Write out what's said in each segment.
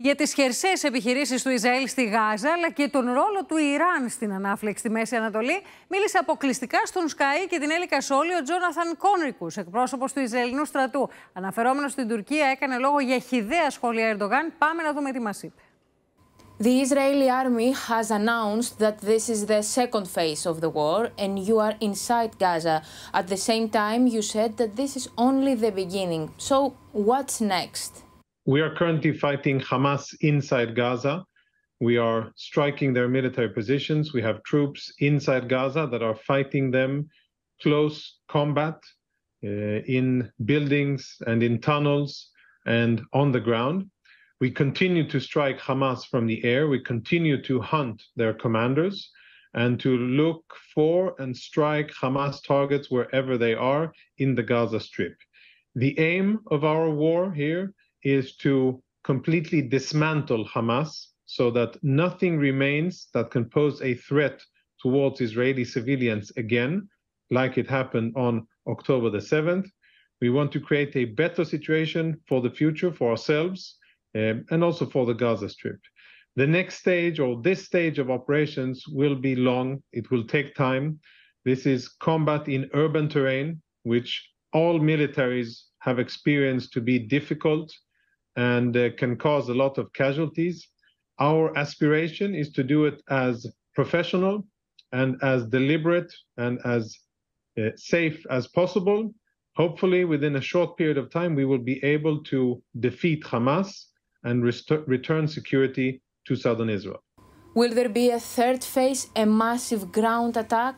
Για τις χερσαίες επιχειρήσεις του Ισραήλ στη Γάζα, αλλά και τον ρόλο του Ιράν στην ανάφλεξη στη Μέση Ανατολή, μίλησε αποκλειστικά στον Sky και την Έλληκα Σόλη ο Τζόναθαν Κόνρικους, εκπρόσωπος του Ισραηλινού στρατού. Αναφερόμενος στην Τουρκία, έκανε λόγο για χυδαία σχόλια Ερντογάν. Πάμε να δούμε τι μας είπε. The Israeli army has announced that this is the second phase of the war and you are inside Gaza. At the same time, you said that this is only the beginning. So, what's next? We are currently fighting Hamas inside Gaza. We are striking their military positions. We have troops inside Gaza that are fighting them close combat in buildings and in tunnels and on the ground. We continue to strike Hamas from the air. We continue to hunt their commanders and to look for and strike Hamas targets wherever they are in the Gaza Strip. The aim of our war here is to completely dismantle Hamas so that nothing remains that can pose a threat towards Israeli civilians again, like it happened on October the 7th. We want to create a better situation for the future, for ourselves, and also for the Gaza Strip. The next stage, or this stage of operations, will be long. It will take time. This is combat in urban terrain, which all militaries have experienced to be difficult and can cause a lot of casualties. Our aspiration is to do it as professional and as deliberate and as safe as possible. Hopefully, within a short period of time, we will be able to defeat Hamas and return security to southern Israel. Will there be a third phase, a massive ground attack?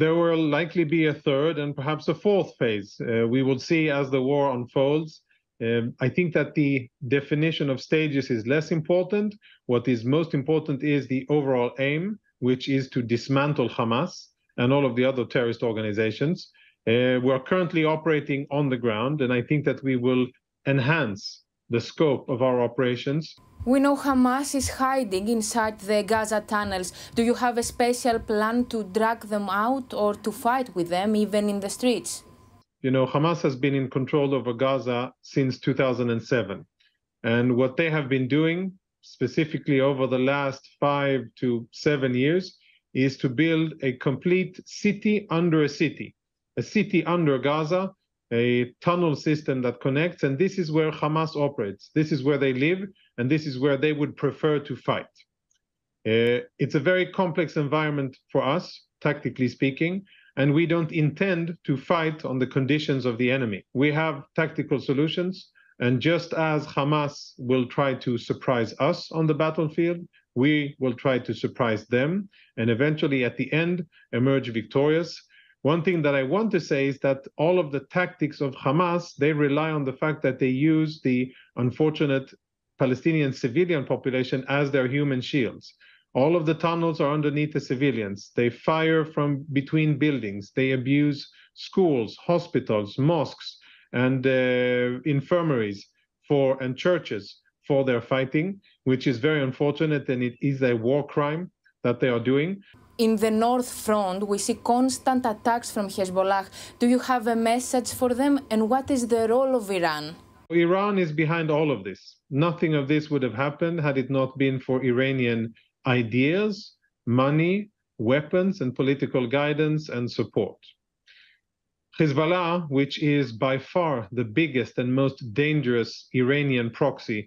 There will likely be a third and perhaps a fourth phase. We will see as the war unfolds. I think that the definition of stages is less important. What is most important is the overall aim, which is to dismantle Hamas and all of the other terrorist organizations. We are currently operating on the ground, and I think that we will enhance the scope of our operations. We know Hamas is hiding inside the Gaza tunnels. Do you have a special plan to drag them out or to fight with them even in the streets? You know, Hamas has been in control over Gaza since 2007. And what they have been doing, specifically over the last 5 to 7 years, is to build a complete city under Gaza, a tunnel system that connects, and this is where Hamas operates. This is where they live, and this is where they would prefer to fight. It's a very complex environment for us, tactically speaking, and we don't intend to fight on the conditions of the enemy. We have tactical solutions, and just as Hamas will try to surprise us on the battlefield, we will try to surprise them, and eventually at the end emerge victorious. One thing that I want to say is that all of the tactics of Hamas, they rely on the fact that they use the unfortunate Palestinian civilian population as their human shields. All of the tunnels are underneath the civilians. They fire from between buildings. They abuse schools, hospitals, mosques, and infirmaries and churches for their fighting, which is very unfortunate, and it is a war crime that they are doing. In the North Front, we see constant attacks from Hezbollah. Do you have a message for them, and what is the role of Iran? Iran is behind all of this. Nothing of this would have happened had it not been for Iranian ideas, money, weapons, and political guidance and support. Hezbollah, which is by far the biggest and most dangerous Iranian proxy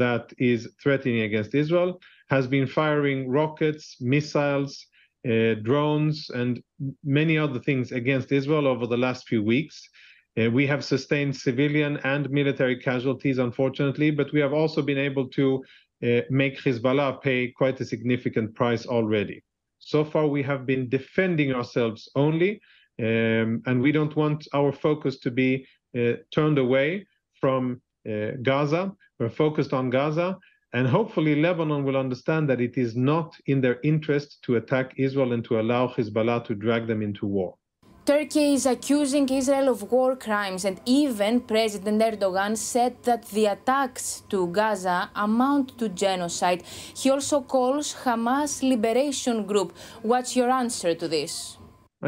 that is threatening against Israel, has been firing rockets, missiles, drones, and many other things against Israel over the last few weeks. We have sustained civilian and military casualties, unfortunately, but we have also been able to make Hezbollah pay quite a significant price already. So far, we have been defending ourselves only, and we don't want our focus to be turned away from Gaza. We're focused on Gaza, and hopefully Lebanon will understand that it is not in their interest to attack Israel and to allow Hezbollah to drag them into war. Turkey is accusing Israel of war crimes, and even President Erdogan said that the attacks to Gaza amount to genocide. He also calls Hamas Liberation Group. What's your answer to this?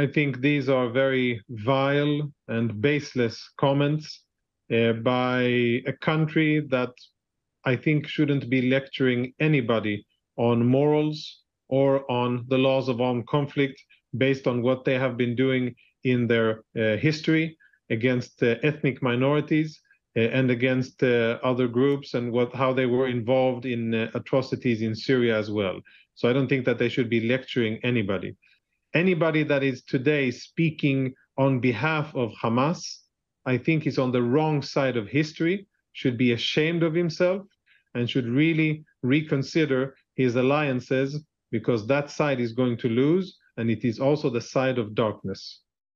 I think these are very vile and baseless comments by a country that I think, shouldn't be lecturing anybody on morals or on the laws of armed conflict based on what they have been doing in their history against ethnic minorities and against other groups, and how they were involved in atrocities in Syria as well. So I don't think that they should be lecturing anybody. Anybody that is today speaking on behalf of Hamas, I think is on the wrong side of history, should be ashamed of himself, and should really reconsider his alliances, because that side is going to lose, and it is also the side of darkness.